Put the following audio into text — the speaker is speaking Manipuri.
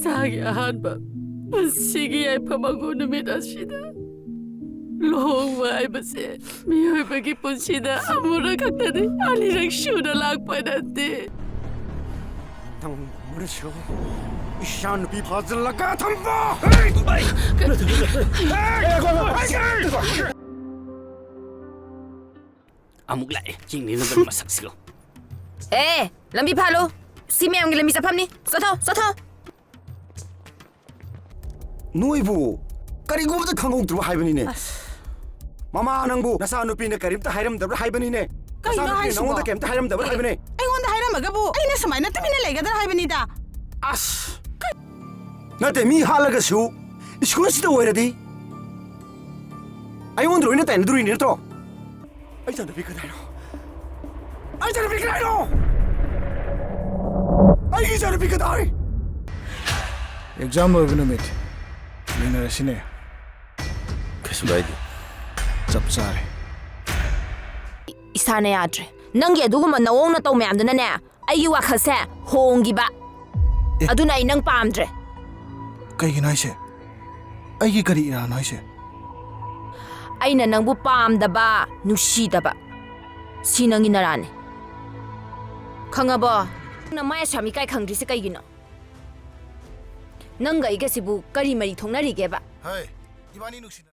이상이 한바 분식이 예뻐하고 놈이다시다 롱와이버세 미호백이 분시다 아무나 각다니 아니랑 슈나 락바난데 당 모르쇼 이샤는 비파즐라가 탐바 amuk lại chinh ni naman masaksil lambi phalo si mem ngi lambi saphamni satho 노이부 까리고부터 강공들고 하이버니네 마마 낭부 나사 누피네 까림다 하이람다브 하이버니네 Kaino haisibo? 나온다 겜다 하이람다브 하이버네 Aingonda hairamaga aina sumaina tumina legadra haibnida. 아스 나때 미 할라가수 스쿨시다 오이라디 아이원드로 이네 타인 드루이네 또 아이잖아 비크다이노 아이잖아 비크다이노 아이잖아 비크다이 exam overnight winner sine kasu bai di chap chare isane yadre nangi aduguma nawong na taw mayam duna ne ayi wakhase hongi ba aduna ai nang pamdre kai gi naise ai gi kari ira naise aina nangbu pamdaba nusidaba sinangi narane khangaba na maya sami kai khangri se kai gino nanga igasibu kari mari thongnari geba hai ibani nusi